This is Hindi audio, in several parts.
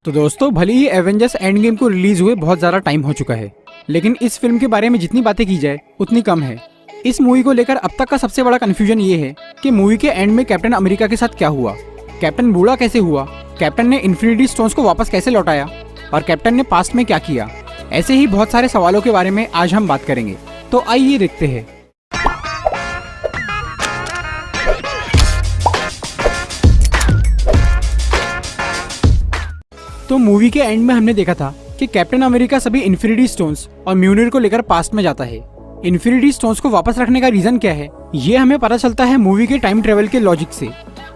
तो दोस्तों, भले ही एवेंजर्स एंड गेम को रिलीज हुए बहुत ज़्यादा टाइम हो चुका है, लेकिन इस फिल्म के बारे में जितनी बातें की जाए उतनी कम है। इस मूवी को लेकर अब तक का सबसे बड़ा कन्फ्यूजन ये है कि मूवी के एंड में कैप्टन अमेरिका के साथ क्या हुआ, कैप्टन बूढ़ा कैसे हुआ, कैप्टन ने इन्फिनिटी स्टोन्स को वापस कैसे लौटाया और कैप्टन ने पास्ट में क्या किया। ऐसे ही बहुत सारे सवालों के बारे में आज हम बात करेंगे, तो आइए देखते हैं। तो मूवी के एंड में हमने देखा था कि कैप्टन अमेरिका सभी इन्फिनिटी स्टोन्स और म्यूनिर को लेकर पास्ट में जाता है। इन्फिनिटी स्टोन्स को वापस रखने का रीजन क्या है, ये हमें पता चलता है मूवी के टाइम ट्रेवल के लॉजिक से।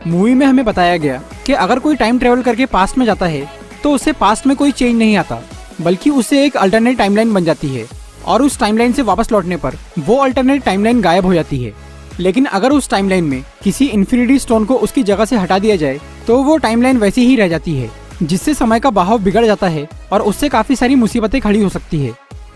मूवी में हमें बताया गया कि अगर कोई टाइम ट्रेवल करके पास्ट में जाता है तो उससे पास्ट में कोई चेंज नहीं आता, बल्कि उससे एक अल्टरनेट टाइमलाइन बन जाती है और उस टाइमलाइन से वापस लौटने पर वो अल्टरनेट टाइमलाइन गायब हो जाती है। लेकिन अगर उस टाइमलाइन में किसी इन्फिनिटी स्टोन को उसकी जगह से हटा दिया जाए तो वो टाइमलाइन वैसी ही रह जाती है, जिससे समय का बहाव बिगड़ जाता है और उससे काफी सारी मुसीबतें खड़ी हो सकती है।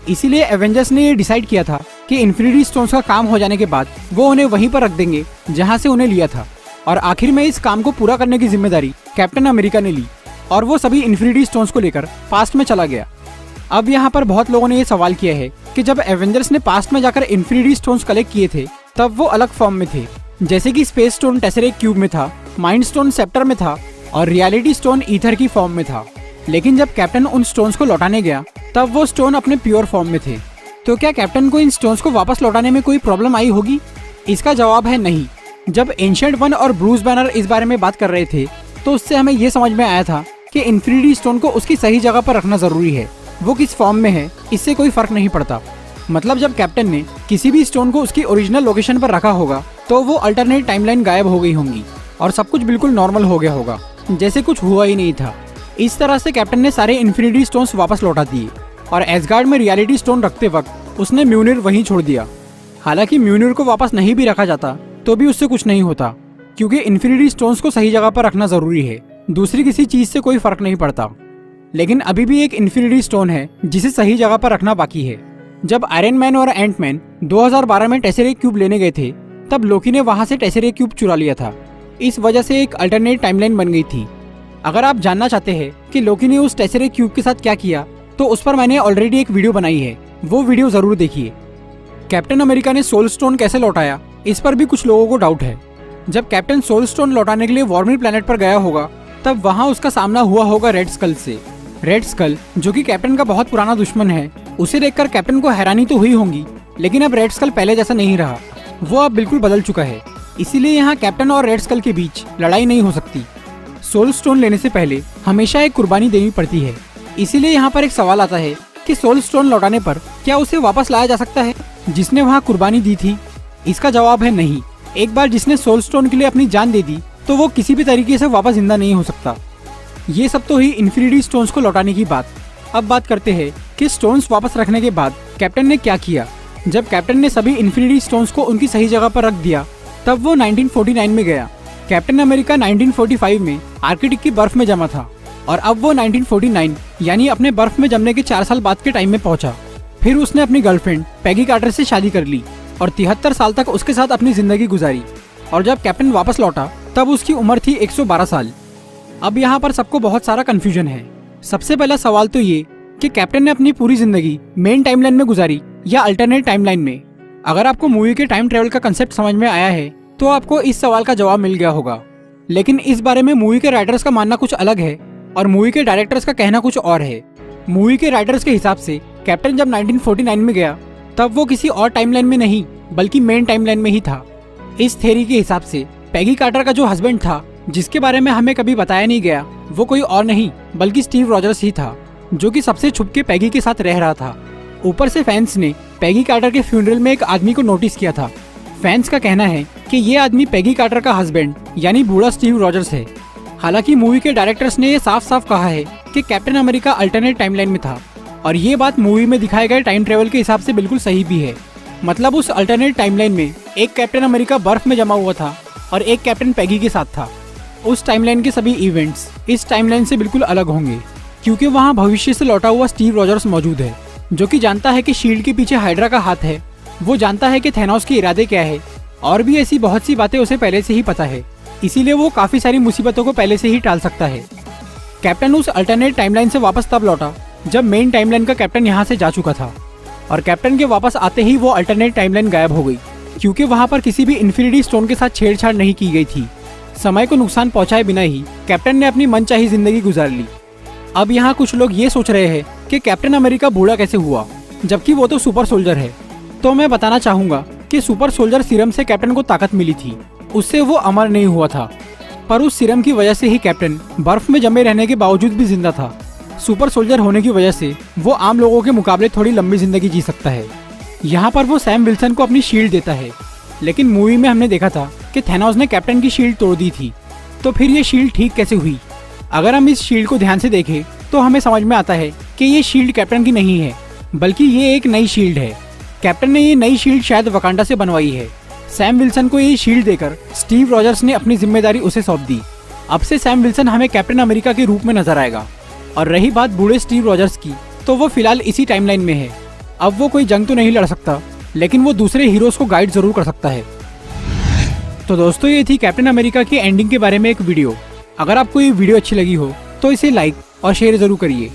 इसीलिए एवेंजर्स ने ये डिसाइड किया था कि इन्फिनिटी स्टोन्स का काम हो जाने के बाद वो उन्हें वहीं पर रख देंगे जहां से उन्हें लिया था। और आखिर में इस काम को पूरा करने की जिम्मेदारी कैप्टन अमेरिका ने ली और वो सभी इन्फिनिटी स्टोन्स को लेकर पास्ट में चला गया। अब यहाँ पर बहुत लोगों ने ये सवाल किया है कि जब एवेंजर्स ने पास्ट में जाकर इन्फिनिटी स्टोन्स कलेक्ट किए थे तब वो अलग फॉर्म में थे, जैसे कि स्पेस स्टोन टेसरेक्ट क्यूब में था, माइंड स्टोन सेप्टर में था और रियलिटी स्टोन ईथर की फॉर्म में था। लेकिन जब कैप्टन उन स्टोन्स को लौटाने गया तब वो स्टोन अपने प्योर फॉर्म में थे। तो क्या कैप्टन को इन स्टोन्स को वापस लौटाने में कोई प्रॉब्लम आई होगी? इसका जवाब है नहीं। जब एंशिएंट वन और ब्रूस बैनर इस बारे में बात कर रहे थे तो उससे हमें ये समझ में आया था कि इन्फिनिटी स्टोन को उसकी सही जगह पर रखना जरूरी है, वो किस फॉर्म में है इससे कोई फर्क नहीं पड़ता। मतलब जब कैप्टन ने किसी भी स्टोन को उसकी ओरिजिनल लोकेशन पर रखा होगा तो वो अल्टरनेट टाइमलाइन गायब हो गई होंगी और सब कुछ बिल्कुल नॉर्मल हो गया होगा, जैसे कुछ हुआ ही नहीं था। इस तरह से कैप्टन ने सारे इन्फिनिटी स्टोन्स वापस लौटा दिए और एसगार्ड में रियलिटी स्टोन रखते वक्त उसने म्यूनिर वहीं छोड़ दिया। हालांकि म्यूनिर को वापस नहीं भी रखा जाता तो भी उससे कुछ नहीं होता, क्योंकि इन्फिनिटी स्टोन्स को सही जगह पर रखना जरूरी है, दूसरी किसी चीज से कोई फर्क नहीं पड़ता। लेकिन अभी भी एक इन्फिनिटी स्टोन है जिसे सही जगह पर रखना बाकी है। जब आयरन मैन और एंट मैन 2012 में टेसरेक्ट क्यूब लेने गए थे तब लोकी ने वहां से टेसरेक्ट क्यूब चुरा लिया था। इस वजह से एक अल्टरनेट टाइमलाइन बन गई थी। अगर आप जानना चाहते हैं कि लोकी ने उस टेसरेक्ट क्यूब के साथ क्या किया तो उस पर मैंने ऑलरेडी एक वीडियो बनाई है, वो वीडियो जरूर देखिए। कैप्टन अमेरिका ने सोल स्टोन कैसे लौटाया, इस पर भी कुछ लोगों को डाउट है। जब कैप्टन सोल स्टोन लौटाने के लिए वॉर्मिर प्लेनेट पर गया होगा तब वहाँ उसका सामना हुआ होगा रेड स्कल से। रेड स्कल, जो कि कैप्टन का बहुत पुराना दुश्मन है, उसे देखकर कैप्टन को हैरानी तो हुई होगी, लेकिन अब रेड स्कल पहले जैसा नहीं रहा, वो अब बिल्कुल बदल चुका है। इसीलिए यहाँ कैप्टन और रेड स्कल के बीच लड़ाई नहीं हो सकती। सोल स्टोन लेने से पहले हमेशा एक कुर्बानी देनी पड़ती है। इसीलिए यहाँ पर एक सवाल आता है कि सोल स्टोन लौटाने पर क्या उसे वापस लाया जा सकता है जिसने वहाँ कुर्बानी दी थी? इसका जवाब है नहीं। एक बार जिसने सोल स्टोन के लिए अपनी जान दे दी तो वो किसी भी तरीके से वापस जिंदा नहीं हो सकता। ये सब तो ही इन्फिनिटी स्टोन्स को लौटाने की बात। अब बात करते हैं कि स्टोन्स वापस रखने के बाद कैप्टन ने क्या किया। जब कैप्टन ने सभी इन्फिनिटी स्टोन्स को उनकी सही जगह पर रख दिया तब वो 1949 में गया। कैप्टन अमेरिका 1945 में आर्कटिक की बर्फ में जमा था और अब वो 1949 यानी अपने बर्फ में जमने के 4 साल बाद के टाइम में पहुंचा। फिर उसने अपनी गर्लफ्रेंड पैगी कार्टर से शादी कर ली और 73 साल तक उसके साथ अपनी जिंदगी गुजारी। और जब कैप्टन वापस लौटा तब उसकी उम्र थी 112 साल। अब यहाँ पर सबको बहुत सारा कंफ्यूजन है। सबसे पहला सवाल तो ये कि कैप्टन ने अपनी पूरी जिंदगी मेन टाइमलाइन में गुजारी या अल्टरनेट टाइमलाइन में। अगर आपको मूवी के टाइम ट्रेवल का कंसेप्ट समझ में आया है तो आपको इस सवाल का जवाब मिल गया होगा। लेकिन इस बारे में मूवी के राइटर्स का मानना कुछ अलग है और मूवी के डायरेक्टर्स का कहना कुछ और है। मूवी के राइटर्स के हिसाब से कैप्टन जब 1949 में गया तब वो किसी और टाइमलाइन में नहीं बल्कि मेन टाइमलाइन में ही था। इस थ्योरी के हिसाब से पैगी कार्टर का जो हस्बैंड था, जिसके बारे में हमें कभी बताया नहीं गया, वो कोई और नहीं बल्कि स्टीव रॉजर्स ही था, जो कि सबसे छुप के पैगी के साथ रह रहा था। ऊपर से फैंस ने पैगी कार्टर के फ्यूनरल में एक आदमी को नोटिस किया था। फैंस का कहना है कि ये आदमी पैगी कार्टर का हस्बैंड यानी बूढ़ा स्टीव रॉजर्स है। हालांकि मूवी के डायरेक्टर्स ने ये साफ साफ कहा है कि कैप्टन अमेरिका अल्टरनेट टाइमलाइन में था और ये बात मूवी में दिखाए गए टाइम ट्रेवल के हिसाब से बिल्कुल सही भी है। मतलब उस अल्टरनेट टाइमलाइन में एक कैप्टन अमेरिका बर्फ में जमा हुआ था और एक कैप्टन पैगी के साथ था। उस टाइमलाइन के सभी इवेंट्स इस टाइमलाइन से बिल्कुल अलग होंगे, क्योंकि वहाँ भविष्य से लौटा हुआ स्टीव रॉजर्स मौजूद है, जो कि जानता है कि शील्ड के पीछे हाइड्रा का हाथ है। वो जानता है कि थैनोस के इरादे क्या है और भी ऐसी बहुत सी बातें उसे पहले से ही पता है। इसीलिए वो काफी सारी मुसीबतों को पहले से ही टाल सकता है। कैप्टन उस अल्टरनेट टाइमलाइन से वापस तब लौटा जब मेन टाइमलाइन का कैप्टन यहाँ से जा चुका था, और कैप्टन के वापस आते ही वो अल्टरनेट टाइमलाइन गायब हो गई, क्योंकि वहाँ पर किसी भी इन्फिनिटी स्टोन के साथ छेड़छाड़ नहीं की गई थी। समय को नुकसान पहुंचाए बिना ही कैप्टन ने अपनी मनचाही जिंदगी गुजार ली। अब यहाँ कुछ लोग ये सोच रहे हैं कि कैप्टन अमेरिका बूढ़ा कैसे हुआ, जबकि वो तो सुपर सोल्जर है। तो मैं बताना चाहूंगा कि सुपर सोल्जर सीरम से कैप्टन को ताकत मिली थी, उससे वो अमर नहीं हुआ था, पर उस सीरम की वजह से ही कैप्टन बर्फ में जमे रहने के बावजूद भी जिंदा था। सुपर सोल्जर होने की वजह से वो आम लोगों के मुकाबले थोड़ी लंबी जिंदगी जी सकता है। यहाँ पर वो सैम विल्सन को अपनी शील्ड देता है, लेकिन मूवी में हमने देखा था कि थैनोस ने कैप्टन की शील्ड तोड़ दी थी। तो फिर ये शील्ड ठीक कैसे हुई? अगर हम इस शील्ड को ध्यान से देखें तो हमें समझ में आता है कि ये शील्ड कैप्टन की नहीं है, बल्कि ये एक नई शील्ड है। कैप्टन ने ये नई शील्ड शायद वकांडा से बनवाई है। सैम विल्सन को ये शील्ड देकर स्टीव रॉजर्स ने अपनी जिम्मेदारी उसे सौंप दी। अब से सैम विल्सन हमें कैप्टन अमेरिका के रूप में नजर आएगा। और रही बात बूढ़े स्टीव रॉजर्स की, तो वो फिलहाल इसी टाइमलाइन में है। अब वो कोई जंग तो नहीं लड़ सकता, लेकिन वो दूसरे हीरोज को गाइड जरूर कर सकता है। तो दोस्तों, ये थी कैप्टन अमेरिका की एंडिंग के बारे में एक वीडियो। अगर आपको ये वीडियो अच्छी लगी हो तो इसे लाइक और शेयर जरूर करिए।